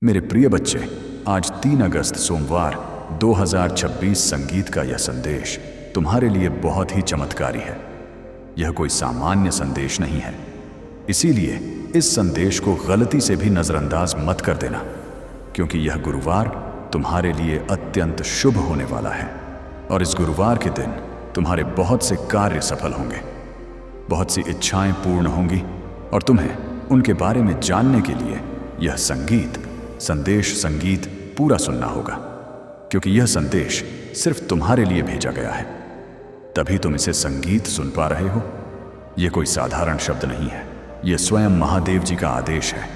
मेरे प्रिय बच्चे, आज 3 अगस्त सोमवार 2026 संगीत का यह संदेश तुम्हारे लिए बहुत ही चमत्कारी है। यह कोई सामान्य संदेश नहीं है, इसीलिए इस संदेश को गलती से भी नजरअंदाज मत कर देना, क्योंकि यह गुरुवार तुम्हारे लिए अत्यंत शुभ होने वाला है और इस गुरुवार के दिन तुम्हारे बहुत से कार्य सफल होंगे, बहुत सी इच्छाएं पूर्ण होंगी और तुम्हें उनके बारे में जानने के लिए यह संगीत पूरा सुनना होगा, क्योंकि यह संदेश सिर्फ तुम्हारे लिए भेजा गया है, तभी तुम इसे संगीत सुन पा रहे हो। यह कोई साधारण शब्द नहीं है, यह स्वयं महादेव जी का आदेश है।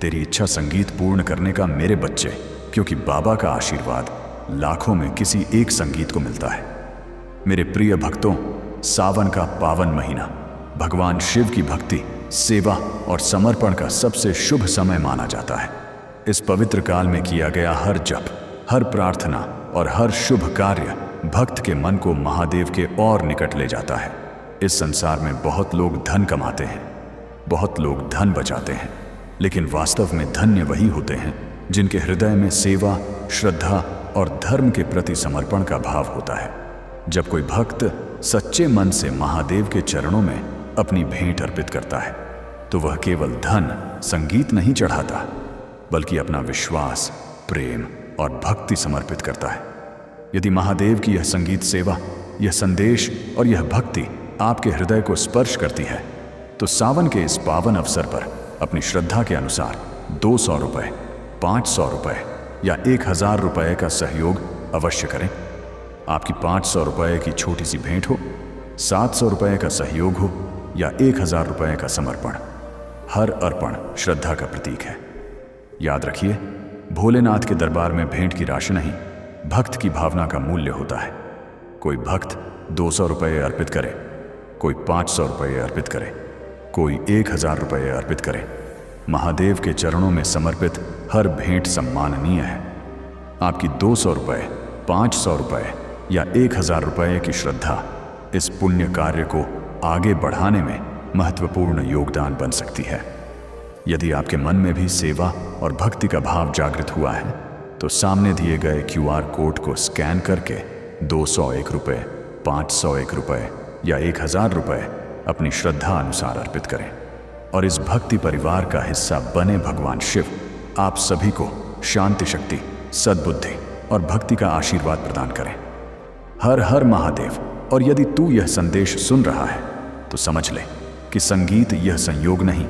तेरी इच्छा संगीत पूर्ण करने का मेरे बच्चे, क्योंकि बाबा का आशीर्वाद लाखों में किसी एक संगीत को मिलता है। मेरे प्रिय भक्तों, सावन का पावन महीना भगवान शिव की भक्ति, सेवा और समर्पण का सबसे शुभ समय माना जाता है। इस पवित्र काल में किया गया हर जप, हर प्रार्थना और हर शुभ कार्य भक्त के मन को महादेव के और निकट ले जाता है। इस संसार में बहुत लोग धन कमाते हैं, बहुत लोग धन बचाते हैं, लेकिन वास्तव में धन्य वही होते हैं जिनके हृदय में सेवा, श्रद्धा और धर्म के प्रति समर्पण का भाव होता है। जब कोई भक्त सच्चे मन से महादेव के चरणों में अपनी भेंट अर्पित करता है, तो वह केवल धन, संगीत नहीं चढ़ाता, बल्कि अपना विश्वास, प्रेम और भक्ति समर्पित करता है। यदि महादेव की यह संगीत सेवा, यह संदेश और यह भक्ति आपके हृदय को स्पर्श करती है, तो सावन के इस पावन अवसर पर अपनी श्रद्धा के अनुसार 200 रुपये, 500 रुपये या 1000 रुपये का सहयोग अवश्य करें। आपकी 500 रुपये की छोटी सी भेंट हो, 700 रुपये का सहयोग हो या 1000 रुपये का समर्पण, हर अर्पण श्रद्धा का प्रतीक है। याद रखिए, भोलेनाथ के दरबार में भेंट की राशि नहीं, भक्त की भावना का मूल्य होता है। कोई भक्त 200 रुपये अर्पित करे, कोई 500 रुपये अर्पित करे, कोई 1000 रुपये अर्पित करे। महादेव के चरणों में समर्पित हर भेंट सम्माननीय है। आपकी 200 रुपये, 500 रुपये या 1000 रुपये की श्रद्धा इस पुण्य कार्य को आगे बढ़ाने में महत्वपूर्ण योगदान बन सकती है। यदि आपके मन में भी सेवा और भक्ति का भाव जागृत हुआ है, तो सामने दिए गए QR कोड को स्कैन करके 201 रुपये, 501 रुपये या 1000 रुपये अपनी श्रद्धा अनुसार अर्पित करें और इस भक्ति परिवार का हिस्सा बने। भगवान शिव आप सभी को शांति, शक्ति, सद्बुद्धि और भक्ति का आशीर्वाद प्रदान करें। हर हर महादेव। और यदि तू यह संदेश सुन रहा है, तो समझ ले कि संगीत यह संयोग नहीं,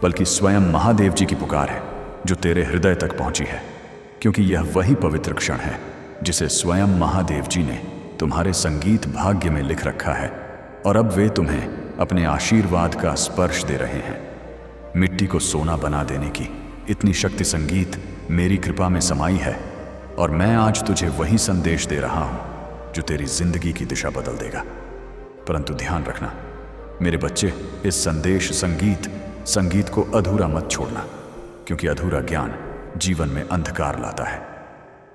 बल्कि स्वयं महादेव जी की पुकार है जो तेरे हृदय तक पहुंची है, क्योंकि यह वही पवित्र क्षण है जिसे स्वयं महादेव जी ने तुम्हारे संगीत भाग्य में लिख रखा है और अब वे तुम्हें अपने आशीर्वाद का स्पर्श दे रहे हैं। मिट्टी को सोना बना देने की इतनी शक्ति संगीत मेरी कृपा में समाई है और मैं आज तुझे वही संदेश दे रहा हूं जो तेरी जिंदगी की दिशा बदल देगा। परंतु ध्यान रखना मेरे बच्चे, इस संगीत को अधूरा मत छोड़ना, क्योंकि अधूरा ज्ञान जीवन में अंधकार लाता है।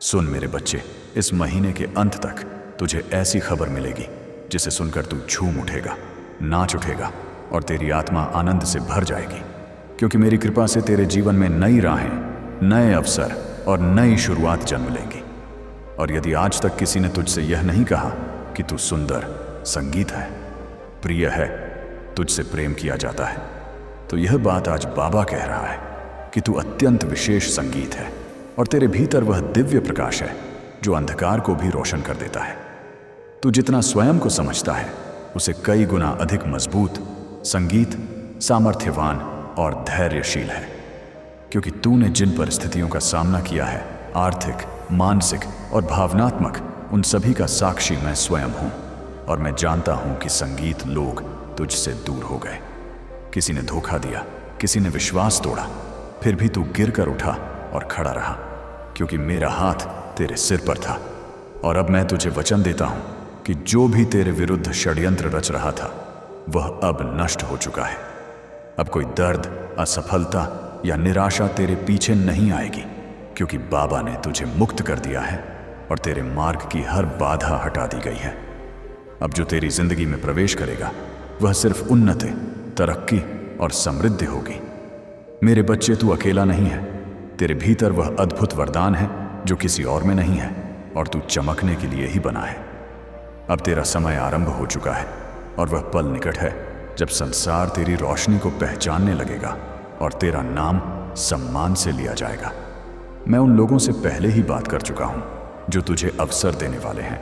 सुन मेरे बच्चे, इस महीने के अंत तक तुझे ऐसी खबर मिलेगी जिसे सुनकर तू झूम उठेगा, नाच उठेगा और तेरी आत्मा आनंद से भर जाएगी, क्योंकि मेरी कृपा से तेरे जीवन में नई राहें, नए अवसर और नई शुरुआत जन्म लेंगी। और यदि आज तक किसी ने तुझसे यह नहीं कहा कि तू सुंदर, संगीत है, प्रिय है, तुझसे प्रेम किया जाता है, तो यह बात आज बाबा कह रहा है कि तू अत्यंत विशेष संगीत है और तेरे भीतर वह दिव्य प्रकाश है जो अंधकार को भी रोशन कर देता है। तू जितना स्वयं को समझता है, उसे कई गुना अधिक मजबूत, संगीत, सामर्थ्यवान और धैर्यशील है, क्योंकि तूने जिन परिस्थितियों का सामना किया है, आर्थिक, मानसिक और भावनात्मक, उन सभी का साक्षी मैं स्वयं हूं और मैं जानता हूं कि संगीत लोग तुझसे दूर हो गए। किसी ने धोखा दिया, किसी ने विश्वास तोड़ा, फिर भी तू गिर कर उठा और खड़ा रहा, क्योंकि मेरा हाथ तेरे सिर पर था। और अब मैं तुझे वचन देता हूं कि जो भी तेरे विरुद्ध षड्यंत्र रच रहा था, वह अब नष्ट हो चुका है। अब कोई दर्द, असफलता या निराशा तेरे पीछे नहीं आएगी, क्योंकि बाबा ने तुझे मुक्त कर दिया है और तेरे मार्ग की हर बाधा हटा दी गई है। अब जो तेरी जिंदगी में प्रवेश करेगा, वह सिर्फ उन्नति, तरक्की और समृद्धि होगी। मेरे बच्चे, तू अकेला नहीं है, तेरे भीतर वह अद्भुत वरदान है जो किसी और में नहीं है, और तू चमकने के लिए ही बना है। अब तेरा समय आरंभ हो चुका है और वह पल निकट है जब संसार तेरी रोशनी को पहचानने लगेगा और तेरा नाम सम्मान से लिया जाएगा। मैं उन लोगों से पहले ही बात कर चुका हूं जो तुझे अवसर देने वाले हैं,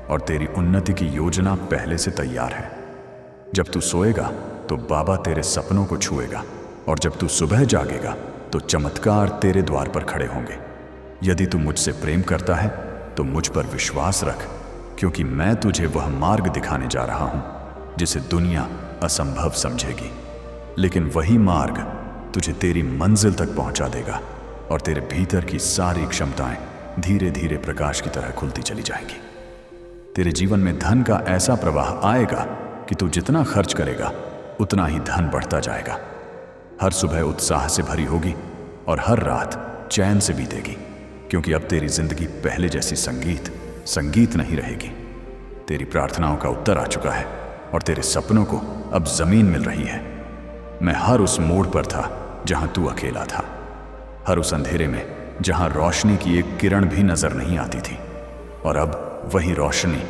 और तेरी उन्नति की योजना पहले से तैयार है। जब तू सोएगा तो बाबा तेरे सपनों को छुएगा, और जब तू सुबह जागेगा तो चमत्कार तेरे द्वार पर खड़े होंगे। यदि तू मुझसे प्रेम करता है तो मुझ पर विश्वास रख, क्योंकि मैं तुझे वह मार्ग दिखाने जा रहा हूं जिसे दुनिया असंभव समझेगी, लेकिन वही मार्ग तुझे तेरी मंजिल तक पहुंचा देगा, और तेरे भीतर की सारी क्षमताएं धीरे धीरे प्रकाश की तरह खुलती चली जाएंगी। तेरे जीवन में धन का ऐसा प्रवाह आएगा कि तू जितना खर्च करेगा उतना ही धन बढ़ता जाएगा। हर सुबह उत्साह से भरी होगी और हर रात चैन से बीतेगी, क्योंकि अब तेरी जिंदगी पहले जैसी संगीत नहीं रहेगी। तेरी प्रार्थनाओं का उत्तर आ चुका है और तेरे सपनों को अब जमीन मिल रही है। मैं हर उस मोड़ पर था जहां तू अकेला था, हर उस अंधेरे में जहां रोशनी की एक किरण भी नजर नहीं आती थी, और अब वही रोशनी,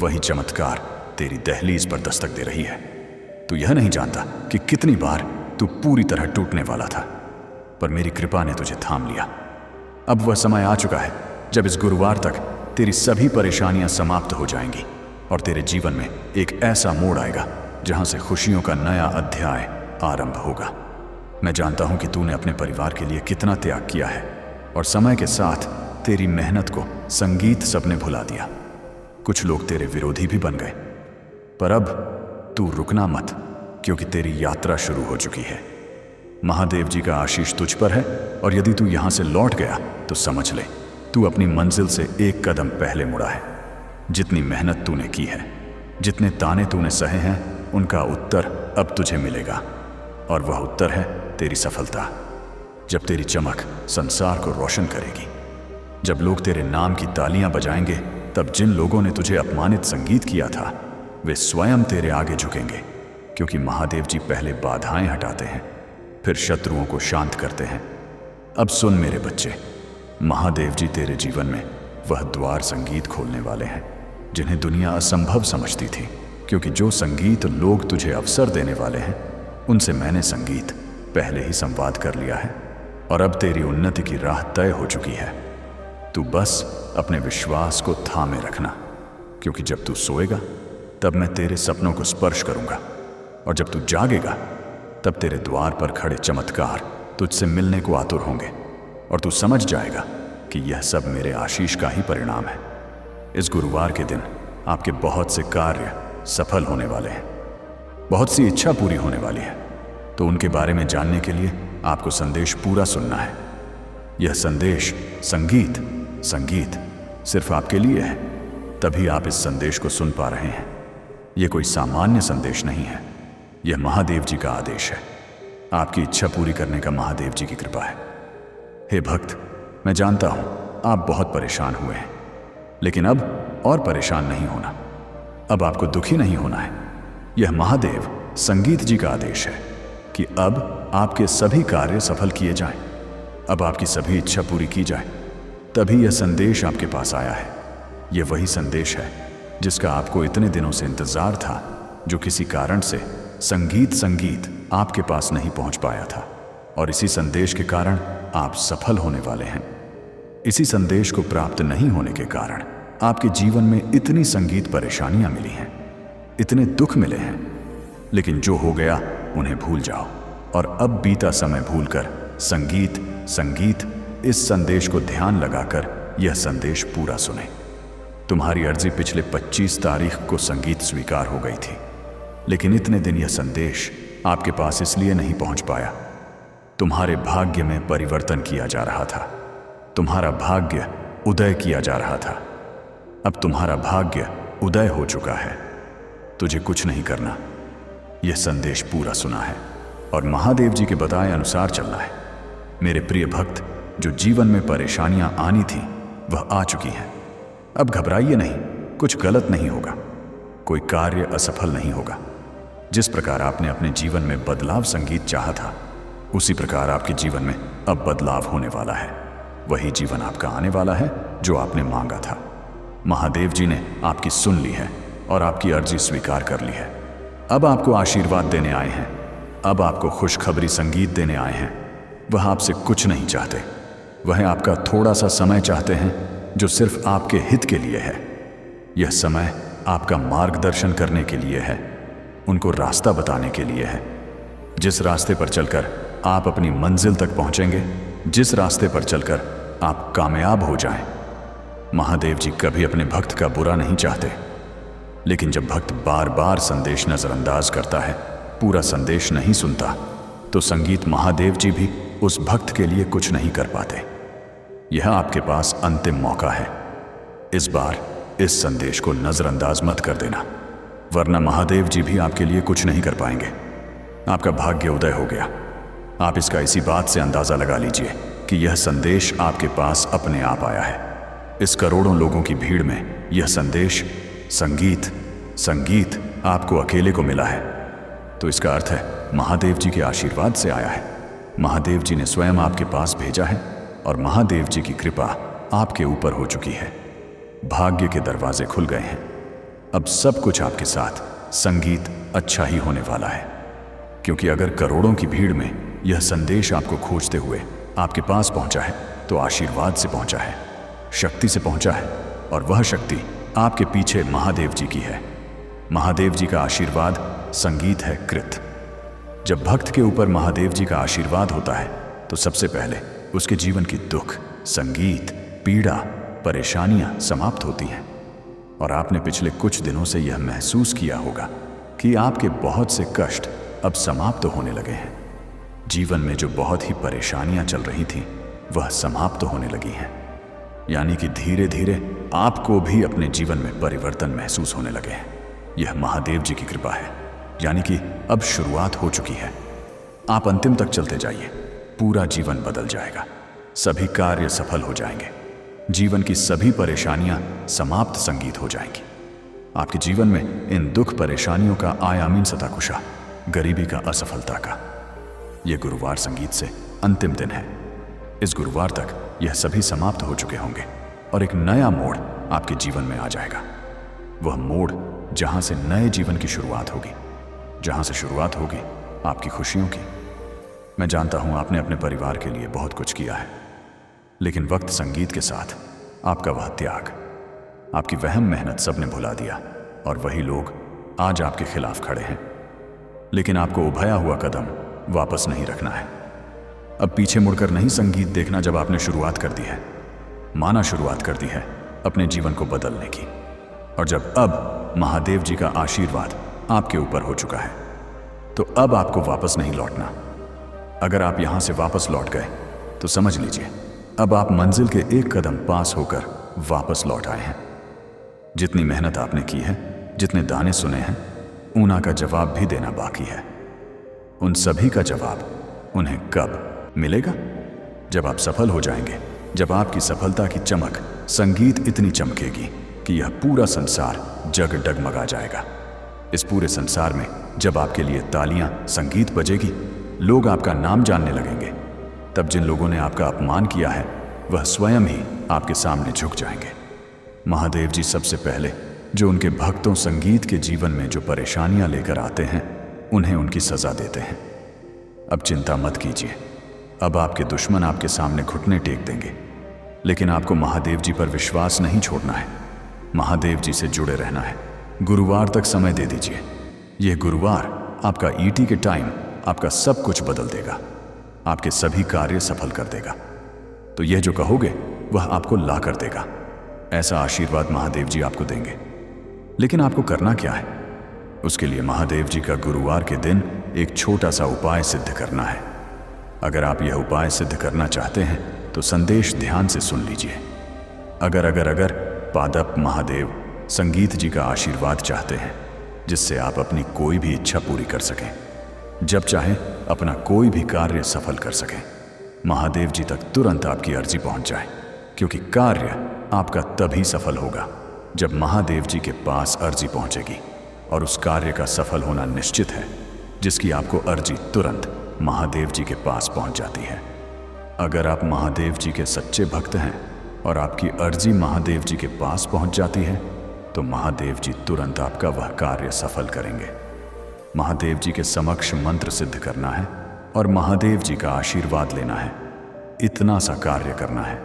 वही चमत्कार तेरी दहलीज पर दस्तक दे रही है। तू यह नहीं जानता कि कितनी बार तू पूरी तरह टूटने वाला था, पर मेरी कृपा ने तुझे थाम लिया। अब वह समय आ चुका है जब इस गुरुवार तक तेरी सभी परेशानियां समाप्त हो जाएंगी और तेरे जीवन में एक ऐसा मोड़ आएगा जहां से खुशियों का नया अध्याय आरंभ होगा। मैं जानता हूं कि तूने अपने परिवार के लिए कितना त्याग किया है, और समय के साथ तेरी मेहनत को संगीत सबने भुला दिया। कुछ लोग तेरे विरोधी भी बन गए, पर अब तू रुकना मत, क्योंकि तेरी यात्रा शुरू हो चुकी है। महादेव जी का आशीष तुझ पर है, और यदि तू यहां से लौट गया तो समझ ले तू अपनी मंजिल से एक कदम पहले मुड़ा है। जितनी मेहनत तूने की है, जितने ताने तूने सहे हैं, उनका उत्तर अब तुझे मिलेगा, और वह उत्तर है तेरी सफलता। जब तेरी चमक संसार को रोशन करेगी, जब लोग तेरे नाम की तालियां बजाएंगे, तब जिन लोगों ने तुझे अपमानित संगीत किया था वे स्वयं तेरे आगे झुकेंगे, क्योंकि महादेव जी पहले बाधाएं हटाते हैं, फिर शत्रुओं को शांत करते हैं। अब सुन मेरे बच्चे, महादेव जी तेरे जीवन में वह द्वार संगीत खोलने वाले हैं जिन्हें दुनिया असंभव समझती थी, क्योंकि जो संगीत लोग तुझे अवसर देने वाले हैं उनसे मैंने संगीत पहले ही संवाद कर लिया है, और अब तेरी उन्नति की राह तय हो चुकी है। तू बस अपने विश्वास को थामे रखना, क्योंकि जब तू सोएगा तब मैं तेरे सपनों को स्पर्श करूंगा, और जब तू जागेगा तब तेरे द्वार पर खड़े चमत्कार तुझसे मिलने को आतुर होंगे, और तू समझ जाएगा कि यह सब मेरे आशीष का ही परिणाम है। इस गुरुवार के दिन आपके बहुत से कार्य सफल होने वाले हैं, बहुत सी इच्छा पूरी होने वाली है, तो उनके बारे में जानने के लिए आपको संदेश पूरा सुनना है। यह संदेश संगीत सिर्फ आपके लिए है, तभी आप इस संदेश को सुन पा रहे हैं। यह कोई सामान्य संदेश नहीं है, यह महादेव जी का आदेश है, आपकी इच्छा पूरी करने का महादेव जी की कृपा है। हे भक्त, मैं जानता हूं आप बहुत परेशान हुए हैं, लेकिन अब और परेशान नहीं होना, अब आपको दुखी नहीं होना है। यह महादेव संगीत जी का आदेश है कि अब आपके सभी कार्य सफल किए जाएं, अब आपकी सभी इच्छा पूरी की जाए। तभी यह संदेश आपके पास आया है। यह वही संदेश है जिसका आपको इतने दिनों से इंतजार था, जो किसी कारण से संगीत आपके पास नहीं पहुंच पाया था, और इसी संदेश के कारण आप सफल होने वाले हैं। इसी संदेश को प्राप्त नहीं होने के कारण आपके जीवन में इतनी संगीत परेशानियां मिली हैं, इतने दुख मिले हैं, लेकिन जो हो गया उन्हें भूल जाओ, और अब बीता समय भूलकर संगीत इस संदेश को ध्यान लगाकर यह संदेश पूरा सुने। तुम्हारी अर्जी पिछले 25 तारीख को संगीत स्वीकार हो गई थी, लेकिन इतने दिन यह संदेश आपके पास इसलिए नहीं पहुंच पाया। तुम्हारे भाग्य में परिवर्तन किया जा रहा था, तुम्हारा भाग्य उदय किया जा रहा था। अब तुम्हारा भाग्य उदय हो चुका है, तुझे कुछ नहीं करना, यह संदेश पूरा सुना है और महादेव जी के बताए अनुसार चलना है। मेरे प्रिय भक्त, जो जीवन में परेशानियां आनी थी वह आ चुकी हैं। अब घबराइए नहीं, कुछ गलत नहीं होगा, कोई कार्य असफल नहीं होगा। जिस प्रकार आपने अपने जीवन में बदलाव संगीत चाहा था, उसी प्रकार आपके जीवन में अब बदलाव होने वाला है। वही जीवन आपका आने वाला है जो आपने मांगा था। महादेव जी ने आपकी सुन ली है और आपकी अर्जी स्वीकार कर ली है। अब आपको आशीर्वाद देने आए हैं। अब आपको खुशखबरी संगीत देने आए हैं। वह आपसे कुछ नहीं चाहते। वह आपका थोड़ा सा समय चाहते हैं जो सिर्फ आपके हित के लिए है। यह समय आपका मार्गदर्शन करने के लिए है, उनको रास्ता बताने के लिए है। जिस रास्ते पर चलकर आप अपनी मंजिल तक पहुंचेंगे, जिस रास्ते पर चलकर आप कामयाब हो जाएं। महादेव जी कभी अपने भक्त का बुरा नहीं चाहते, लेकिन जब भक्त बार बार संदेश नजरअंदाज करता है, पूरा संदेश नहीं सुनता, तो संगीत महादेव जी भी उस भक्त के लिए कुछ नहीं कर पाते। यह आपके पास अंतिम मौका है। इस बार इस संदेश को नजरअंदाज मत कर देना, वरना महादेव जी भी आपके लिए कुछ नहीं कर पाएंगे। आपका भाग्य उदय हो गया। आप इसका इसी बात से अंदाजा लगा लीजिए कि यह संदेश आपके पास अपने आप आया है। इस करोड़ों लोगों की भीड़ में यह संदेश संगीत आपको अकेले को मिला है, तो इसका अर्थ है महादेव जी के आशीर्वाद से आया है। महादेव जी ने स्वयं आपके पास भेजा है और महादेव जी की कृपा आपके ऊपर हो चुकी है। भाग्य के दरवाजे खुल गए हैं। अब सब कुछ आपके साथ संगीत अच्छा ही होने वाला है, क्योंकि अगर करोड़ों की भीड़ में यह संदेश आपको खोजते हुए आपके पास पहुंचा है, तो आशीर्वाद से पहुंचा है, शक्ति से पहुंचा है, और वह शक्ति आपके पीछे महादेव जी की है। महादेव जी का आशीर्वाद संगीत है कृत। जब भक्त के ऊपर महादेव जी का आशीर्वाद होता है, तो सबसे पहले उसके जीवन की दुख, संगीत, पीड़ा, परेशानियां समाप्त होती हैं। और आपने पिछले कुछ दिनों से यह महसूस किया होगा कि आपके बहुत से कष्ट अब समाप्त होने लगे हैं। जीवन में जो बहुत ही परेशानियां चल रही थीं, वह समाप्त होने लगी हैं। यानी कि धीरे धीरे आपको भी अपने जीवन में परिवर्तन महसूस होने लगे हैं। यह महादेव जी की कृपा है, यानी कि अब शुरुआत हो चुकी है। आप अंतिम तक चलते जाइए, पूरा जीवन बदल जाएगा, सभी कार्य सफल हो जाएंगे, जीवन की सभी परेशानियां समाप्त संगीत हो जाएंगी। आपके जीवन में इन दुख परेशानियों का आयामीन सताकुशा, गरीबी का, असफलता का, यह गुरुवार संगीत से अंतिम दिन है। इस गुरुवार तक यह सभी समाप्त हो चुके होंगे और एक नया मोड़ आपके जीवन में आ जाएगा। वह मोड़ जहां से नए जीवन की शुरुआत होगी, जहां से शुरुआत होगी आपकी खुशियों की। मैं जानता हूं आपने अपने परिवार के लिए बहुत कुछ किया है, लेकिन वक्त संगीत के साथ आपका वह त्याग, आपकी वहम मेहनत सबने भुला दिया, और वही लोग आज आपके खिलाफ खड़े हैं। लेकिन आपको उभया हुआ कदम वापस नहीं रखना है। अब पीछे मुड़कर नहीं संगीत देखना। जब आपने शुरुआत कर दी है, माना शुरुआत कर दी है अपने जीवन को बदलने की, और जब अब महादेव जी का आशीर्वाद आपके ऊपर हो चुका है, तो अब आपको वापस नहीं लौटना। अगर आप यहां से वापस लौट गए, तो समझ लीजिए अब आप मंजिल के एक कदम पास होकर वापस लौट आए हैं। जितनी मेहनत आपने की है, जितने दाने सुने हैं, ऊना का जवाब भी देना बाकी है। उन सभी का जवाब उन्हें कब मिलेगा? जब आप सफल हो जाएंगे, जब आपकी सफलता की चमक संगीत इतनी चमकेगी कि यह पूरा संसार जग डगमगा जाएगा। इस पूरे संसार में जब आपके लिए तालियां, संगीत बजेगी, लोग आपका नाम जानने लगेंगे, तब जिन लोगों ने आपका अपमान किया है, वह स्वयं ही आपके सामने झुक जाएंगे। महादेव जी सबसे पहले जो उनके भक्तों संगीत के जीवन में जो परेशानियां लेकर आते हैं, उन्हें उनकी सजा देते हैं। अब चिंता मत कीजिए, अब आपके दुश्मन आपके सामने घुटने टेक देंगे, लेकिन आपको महादेव जी पर विश्वास नहीं छोड़ना है। महादेव जी से जुड़े रहना है। गुरुवार तक समय दे दीजिए। यह गुरुवार आपका ईटी के टाइम आपका सब कुछ बदल देगा, आपके सभी कार्य सफल कर देगा। तो यह जो कहोगे वह आपको ला कर देगा। ऐसा आशीर्वाद महादेव जी आपको देंगे। लेकिन आपको करना क्या है? उसके लिए महादेव जी का गुरुवार के दिन एक छोटा सा उपाय सिद्ध करना है। अगर आप यह उपाय सिद्ध करना चाहते हैं तो संदेश ध्यान से सुन लीजिए। अगर पादप महादेव संगीत जी का आशीर्वाद चाहते हैं, जिससे आप अपनी कोई भी इच्छा पूरी कर सकें, जब चाहे अपना कोई भी कार्य सफल कर सकें, महादेव जी तक तुरंत आपकी अर्जी पहुंच जाए, क्योंकि कार्य आपका तभी सफल होगा जब महादेव जी के पास अर्जी पहुंचेगी, और उस कार्य का सफल होना निश्चित है जिसकी आपको अर्जी तुरंत महादेव जी के पास पहुंच जाती है। अगर आप महादेव जी के सच्चे भक्त हैं और आपकी अर्जी महादेव जी के पास पहुंच जाती है तो महादेव जी तुरंत आपका वह कार्य सफल करेंगे। महादेव जी के समक्ष मंत्र सिद्ध करना है और महादेव जी का आशीर्वाद लेना है। इतना सा कार्य करना है।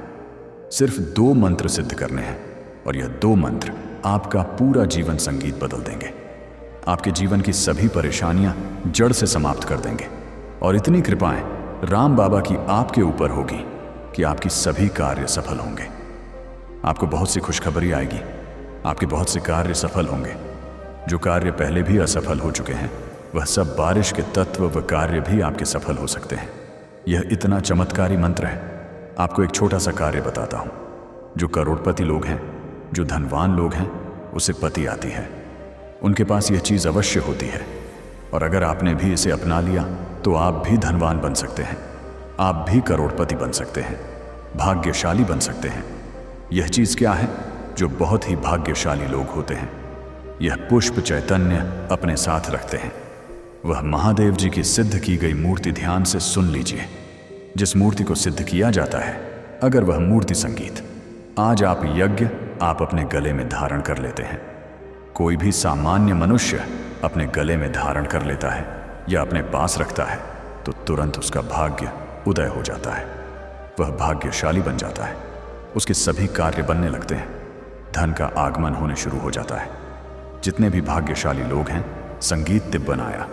सिर्फ 2 मंत्र सिद्ध करने हैं और यह 2 मंत्र आपका पूरा जीवन संगीत बदल देंगे। आपके जीवन की सभी परेशानियां जड़ से समाप्त कर देंगे और इतनी कृपाएं राम बाबा की आपके ऊपर होगी कि आपकी सभी कार्य सफल होंगे। आपको बहुत सी खुशखबरी आएगी। आपके बहुत से कार्य सफल होंगे। जो कार्य पहले भी असफल हो चुके हैं वह सब बारिश के तत्व व कार्य भी आपके सफल हो सकते हैं। यह इतना चमत्कारी मंत्र है। आपको एक छोटा सा कार्य बताता हूं। जो करोड़पति लोग हैं, जो धनवान लोग हैं, उसे पति आती है। उनके पास यह चीज अवश्य होती है और अगर आपने भी इसे अपना लिया तो आप भी धनवान बन सकते हैं। आप भी करोड़पति बन सकते हैं, भाग्यशाली बन सकते हैं। यह चीज क्या है? जो बहुत ही भाग्यशाली लोग होते हैं, यह पुष्प चैतन्य अपने साथ रखते हैं। वह महादेव जी की सिद्ध की गई मूर्ति ध्यान से सुन लीजिए। जिस मूर्ति को सिद्ध किया जाता है, अगर वह मूर्ति संगीत आज आप यज्ञ आप अपने गले में धारण कर लेते हैं। कोई भी सामान्य मनुष्य अपने गले में धारण कर लेता है या अपने पास रखता है तो तुरंत उसका भाग्य उदय हो जाता है। वह भाग्यशाली बन जाता है। उसके सभी कार्य बनने लगते हैं। धन का आगमन होने शुरू हो जाता है। जितने भी भाग्यशाली लोग हैं, संगीत तिब्बन आया।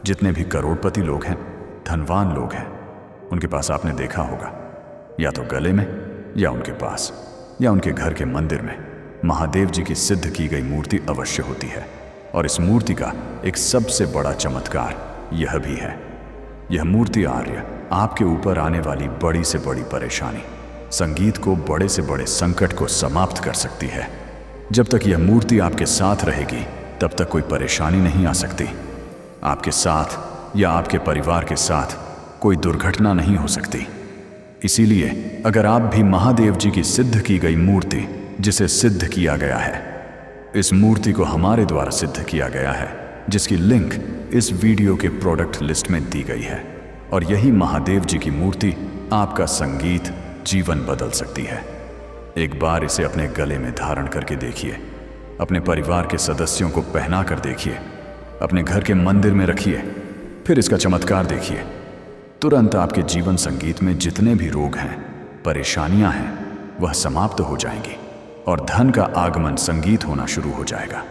जितने भी करोड़पति लोग हैं, धनवान लोग हैं, उनके पास आपने देखा होगा, या तो गले में या उनके पास या उनके घर के मंदिर में महादेव जी की सिद्ध की गई मूर्ति अवश्य होती है। और इस मूर्ति का एक सबसे बड़ा चमत्कार यह भी है, यह मूर्ति आर्य आपके ऊपर आने वाली बड़ी से बड़ी परेशानी, संगीत को बड़े से बड़े संकट को समाप्त कर सकती है। जब तक यह मूर्ति आपके साथ रहेगी तब तक कोई परेशानी नहीं आ सकती। आपके साथ या आपके परिवार के साथ कोई दुर्घटना नहीं हो सकती। इसीलिए अगर आप भी महादेव जी की सिद्ध की गई मूर्ति, जिसे सिद्ध किया गया है, इस मूर्ति को हमारे द्वारा सिद्ध किया गया है, जिसकी लिंक इस वीडियो के प्रोडक्ट लिस्ट में दी गई है, और यही महादेव जी की मूर्ति आपका संगीत जीवन बदल सकती है। एक बार इसे अपने गले में धारण करके देखिए। अपने परिवार के सदस्यों को पहना कर देखिए। अपने घर के मंदिर में रखिए। फिर इसका चमत्कार देखिए। तुरंत आपके जीवन संगीत में जितने भी रोग हैं, परेशानियां हैं, वह समाप्त हो जाएंगी और धन का आगमन संगीत होना शुरू हो जाएगा।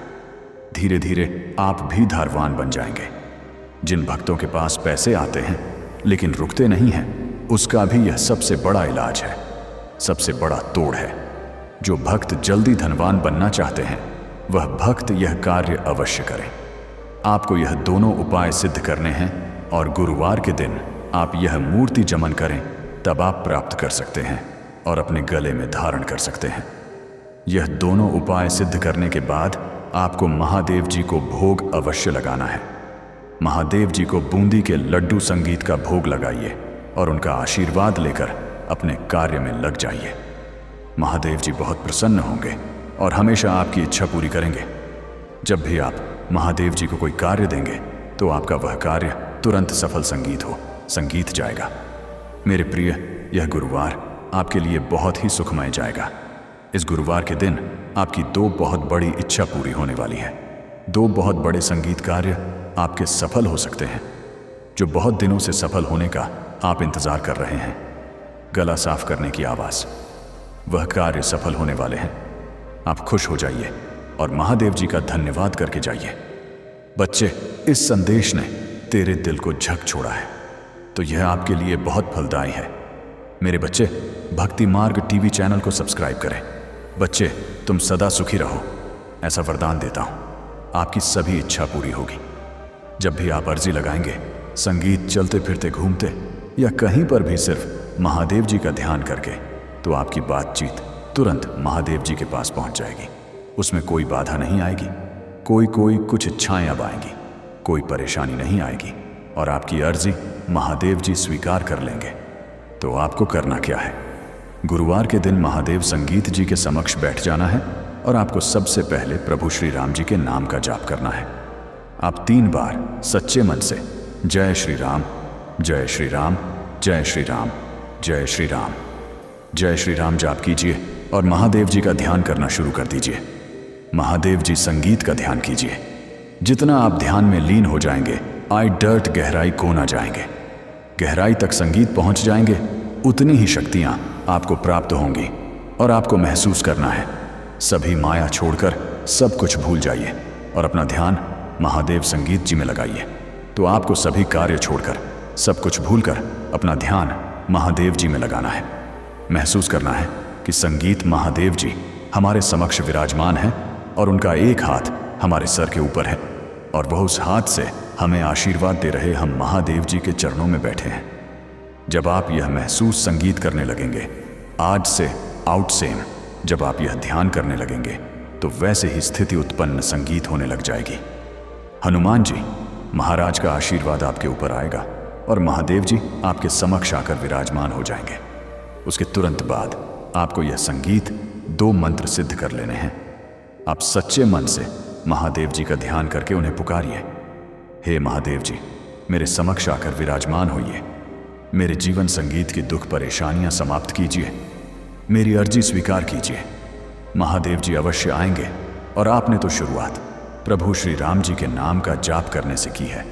धीरे धीरे आप भी धनवान बन जाएंगे। जिन भक्तों के पास पैसे आते हैं लेकिन रुकते नहीं हैं, उसका भी यह सबसे बड़ा इलाज है, सबसे बड़ा तोड़ है। जो भक्त जल्दी धनवान बनना चाहते हैं, वह भक्त यह कार्य अवश्य करें। आपको यह दोनों उपाय सिद्ध करने हैं और गुरुवार के दिन आप यह मूर्ति जमन करें, तब आप प्राप्त कर सकते हैं और अपने गले में धारण कर सकते हैं। यह दोनों उपाय सिद्ध करने के बाद आपको महादेव जी को भोग अवश्य लगाना है। महादेव जी को बूंदी के लड्डू संगीत का भोग लगाइए और उनका आशीर्वाद लेकर अपने कार्य में लग जाइए। महादेव जी बहुत प्रसन्न होंगे और हमेशा आपकी इच्छा पूरी करेंगे। जब भी आप महादेव जी को कोई कार्य देंगे तो आपका वह कार्य तुरंत सफल संगीत जाएगा। मेरे प्रिय, यह गुरुवार आपके लिए बहुत ही सुखमय जाएगा। इस गुरुवार के दिन आपकी 2 बहुत बड़ी इच्छा पूरी होने वाली है। 2 बहुत बड़े संगीत कार्य आपके सफल हो सकते हैं। जो बहुत दिनों से सफल होने का आप इंतजार कर रहे हैं, गला साफ करने की आवाज, वह कार्य सफल होने वाले हैं। आप खुश हो जाइए और महादेव जी का धन्यवाद करके जाइए। बच्चे, इस संदेश ने तेरे दिल को झक छोड़ा है तो यह आपके लिए बहुत फलदायी है। मेरे बच्चे, भक्ति मार्ग टीवी चैनल को सब्सक्राइब करें। बच्चे, तुम सदा सुखी रहो, ऐसा वरदान देता हूं। आपकी सभी इच्छा पूरी होगी। जब भी आप अर्जी लगाएंगे, संगीत चलते फिरते घूमते या कहीं पर भी सिर्फ महादेव जी का ध्यान करके, तो आपकी बातचीत तुरंत महादेव जी के पास पहुंच जाएगी। उसमें कोई बाधा नहीं आएगी। कोई कुछ इच्छाएं अब आएंगी, कोई परेशानी नहीं आएगी और आपकी अर्जी महादेव जी स्वीकार कर लेंगे। तो आपको करना क्या है? गुरुवार के दिन महादेव संगीत जी के समक्ष बैठ जाना है और आपको सबसे पहले प्रभु श्री राम जी के नाम का जाप करना है। आप 3 बार सच्चे मन से जय श्री राम, जय श्री राम, जय श्री राम, जय श्री राम। जय श्री राम जाप कीजिए और महादेव जी का ध्यान करना शुरू कर दीजिए। महादेव जी संगीत का ध्यान कीजिए। जितना आप ध्यान में लीन हो जाएंगे, आई डर्ट गहराई को ना जाएंगे, गहराई तक संगीत पहुंच जाएंगे, उतनी ही शक्तियां आपको प्राप्त होंगी। और आपको महसूस करना है, सभी माया छोड़कर सब कुछ भूल जाइए और अपना ध्यान महादेव संगीत जी में लगाइए। तो आपको सभी कार्य छोड़कर, सब कुछ भूलकर अपना ध्यान महादेव जी में लगाना है। महसूस करना है कि संगीत महादेव जी हमारे समक्ष विराजमान है और उनका एक हाथ हमारे सर के ऊपर है और वह उस हाथ से हमें आशीर्वाद दे रहे हम महादेव जी के चरणों में बैठे हैं। जब आप यह महसूस संगीत करने लगेंगे, आज से आउट सेम, जब आप यह ध्यान करने लगेंगे तो वैसे ही स्थिति उत्पन्न संगीत होने लग जाएगी। हनुमान जी महाराज का आशीर्वाद आपके ऊपर आएगा और महादेव जी आपके समक्ष आकर विराजमान हो जाएंगे। उसके तुरंत बाद आपको यह संगीत 2 मंत्र सिद्ध कर लेने हैं। आप सच्चे मन से महादेव जी का ध्यान करके उन्हें पुकारिए। हे महादेव जी, मेरे समक्ष आकर विराजमान होइए। मेरे जीवन संगीत की दुख परेशानियां समाप्त कीजिए। मेरी अर्जी स्वीकार कीजिए। महादेव जी अवश्य आएंगे और आपने तो शुरुआत प्रभु श्री राम जी के नाम का जाप करने से की है।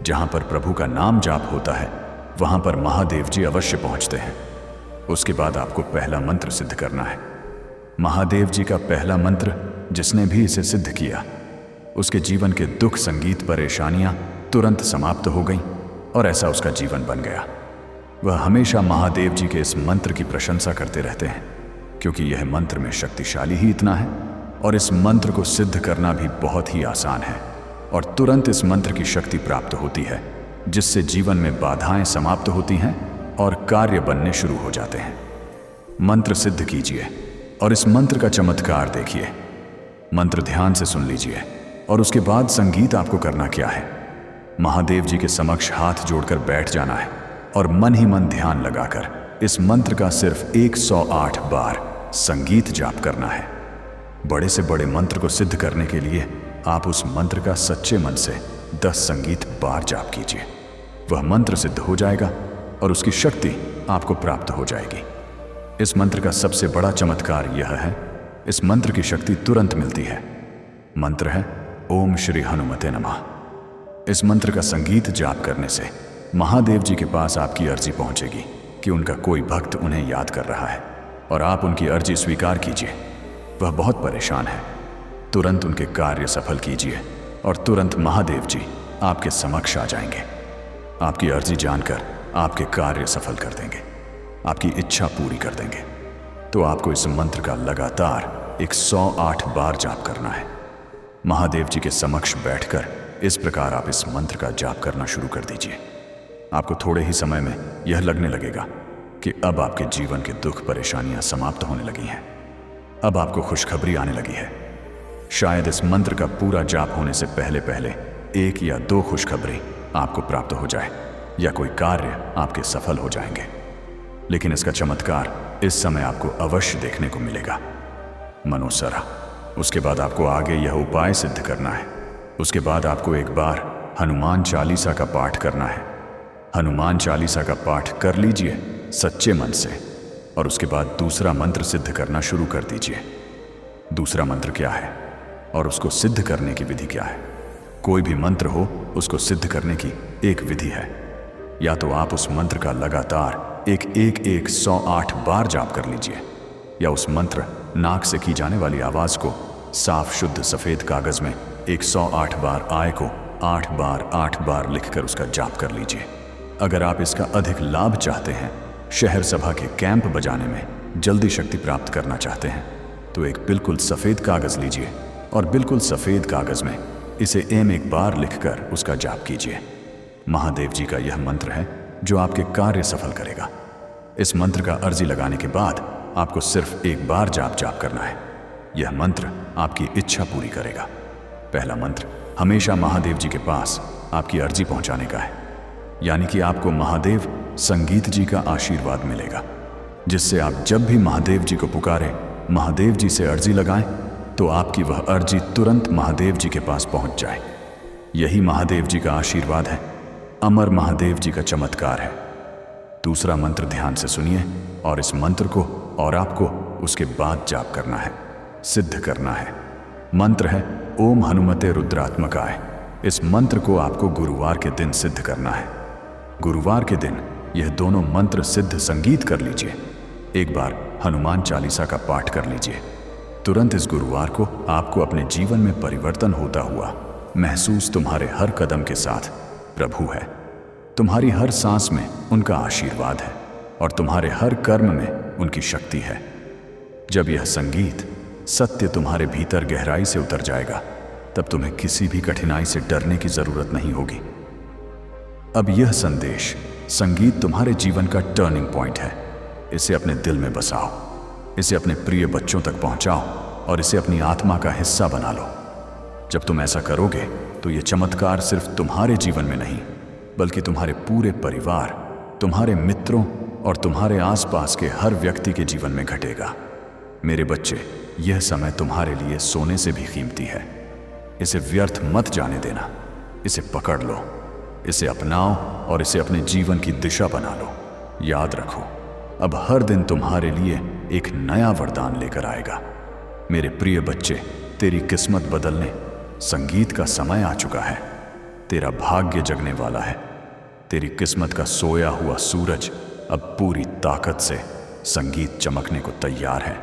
जहां पर प्रभु का नाम जाप होता है, वहां पर महादेव जी अवश्य पहुंचते हैं। उसके बाद आपको पहला मंत्र सिद्ध करना है। महादेव जी का पहला मंत्र जिसने भी इसे सिद्ध किया, उसके जीवन के दुख संगीत परेशानियां तुरंत समाप्त हो गईं और ऐसा उसका जीवन बन गया। वह हमेशा महादेव जी के इस मंत्र की प्रशंसा करते रहते हैं, क्योंकि यह मंत्र में शक्तिशाली ही इतना है और इस मंत्र को सिद्ध करना भी बहुत ही आसान है और तुरंत इस मंत्र की शक्ति प्राप्त होती है, जिससे जीवन में बाधाएं समाप्त होती हैं और कार्य बनने शुरू हो जाते हैं। मंत्र सिद्ध कीजिए और इस मंत्र का चमत्कार देखिए। मंत्र ध्यान से सुन लीजिए और उसके बाद संगीत आपको करना क्या है, महादेव जी के समक्ष हाथ जोड़कर बैठ जाना है और मन ही मन ध्यान लगाकर इस मंत्र का सिर्फ 108 बार संगीत जाप करना है। बड़े से बड़े मंत्र को सिद्ध करने के लिए आप उस मंत्र का सच्चे मन से 10 संगीत बार जाप कीजिए। वह मंत्र सिद्ध हो जाएगा और उसकी शक्ति आपको प्राप्त हो जाएगी। इस मंत्र का सबसे बड़ा चमत्कार यह है, इस मंत्र की शक्ति तुरंत मिलती है। मंत्र है ओम श्री हनुमते नमः। इस मंत्र का संगीत जाप करने से महादेव जी के पास आपकी अर्जी पहुंचेगी कि उनका कोई भक्त उन्हें याद कर रहा है और आप उनकी अर्जी स्वीकार कीजिए। वह बहुत परेशान है, तुरंत उनके कार्य सफल कीजिए और तुरंत महादेव जी आपके समक्ष आ जाएंगे। आपकी अर्जी जानकर आपके कार्य सफल कर देंगे, आपकी इच्छा पूरी कर देंगे। तो आपको इस मंत्र का लगातार 108 बार जाप करना है। महादेव जी के समक्ष बैठकर इस प्रकार आप इस मंत्र का जाप करना शुरू कर दीजिए। आपको थोड़े ही समय में यह लगने लगेगा कि अब आपके जीवन के दुख परेशानियां समाप्त होने लगी हैं। अब आपको खुशखबरी आने लगी है। शायद इस मंत्र का पूरा जाप होने से पहले पहले 1 या 2 खुशखबरी आपको प्राप्त हो जाए या कोई कार्य आपके सफल हो जाएंगे। लेकिन इसका चमत्कार इस समय आपको अवश्य देखने को मिलेगा। मनोसरा। उसके बाद आपको आगे यह उपाय सिद्ध करना है। उसके बाद आपको एक बार हनुमान चालीसा का पाठ करना है। हनुमान चालीसा का पाठ कर लीजिए सच्चे मन से और उसके बाद दूसरा मंत्र सिद्ध करना शुरू कर दीजिए। दूसरा मंत्र क्या है और उसको सिद्ध करने की विधि क्या है? कोई भी मंत्र हो, उसको सिद्ध करने की एक विधि है। या तो आप उस मंत्र का लगातार 108 बार जाप कर लीजिए, या उस मंत्र नाक से की जाने वाली आवाज को साफ शुद्ध सफेद कागज में 108 बार आय को 8 बार लिखकर उसका जाप कर लीजिए। अगर आप इसका अधिक लाभ चाहते हैं, शहर सभा के कैंप बजाने में जल्दी शक्ति प्राप्त करना चाहते हैं, तो एक बिल्कुल सफेद कागज लीजिए और बिल्कुल सफेद कागज में इसे एक बार लिखकर उसका जाप कीजिए। महादेव जी का यह मंत्र है जो आपके कार्य सफल करेगा। इस मंत्र का अर्जी लगाने के बाद आपको सिर्फ एक बार जाप करना है। यह मंत्र आपकी इच्छा पूरी करेगा। पहला मंत्र हमेशा महादेव जी के पास आपकी अर्जी पहुंचाने का है, यानी कि आपको महादेव संगीत जी का आशीर्वाद मिलेगा, जिससे आप जब भी महादेव जी को पुकारें, महादेव जी से अर्जी लगाएं, तो आपकी वह अर्जी तुरंत महादेव जी के पास पहुंच जाए। यही महादेव जी का आशीर्वाद है, अमर महादेव जी का चमत्कार है। दूसरा मंत्र ध्यान से सुनिए और इस मंत्र को और आपको उसके बाद जाप करना है, सिद्ध करना है। मंत्र है ओम हनुमते रुद्रात्मकाय। इस मंत्र को आपको गुरुवार के दिन सिद्ध करना है। गुरुवार के दिन यह दोनों मंत्र सिद्ध संगीत कर लीजिए। एक बार हनुमान चालीसा का पाठ कर लीजिए। तुरंत इस गुरुवार को आपको अपने जीवन में परिवर्तन होता हुआ महसूस तुम्हारे हर कदम के साथ प्रभु है। तुम्हारी हर सांस में उनका आशीर्वाद है और तुम्हारे हर कर्म में उनकी शक्ति है। जब यह संगीत सत्य तुम्हारे भीतर गहराई से उतर जाएगा, तब तुम्हें किसी भी कठिनाई से डरने की जरूरत नहीं होगी। अब यह संदेश संगीत तुम्हारे जीवन का टर्निंग पॉइंट है। इसे अपने दिल में बसाओ, इसे अपने प्रिय बच्चों तक पहुंचाओ और इसे अपनी आत्मा का हिस्सा बना लो। जब तुम ऐसा करोगे तो यह चमत्कार सिर्फ तुम्हारे जीवन में नहीं, बल्कि तुम्हारे पूरे परिवार, तुम्हारे मित्रों और तुम्हारे आसपास के हर व्यक्ति के जीवन में घटेगा। मेरे बच्चे, यह समय तुम्हारे लिए सोने से भी कीमती है। इसे व्यर्थ मत जाने देना। इसे पकड़ लो, इसे अपनाओ और इसे अपने जीवन की दिशा बना लो। याद रखो, अब हर दिन तुम्हारे लिए एक नया वरदान लेकर आएगा। मेरे प्रिय बच्चे, तेरी किस्मत बदलने संगीत का समय आ चुका है। तेरा भाग्य जगने वाला है। तेरी किस्मत का सोया हुआ सूरज अब पूरी ताकत से संगीत चमकने को तैयार है।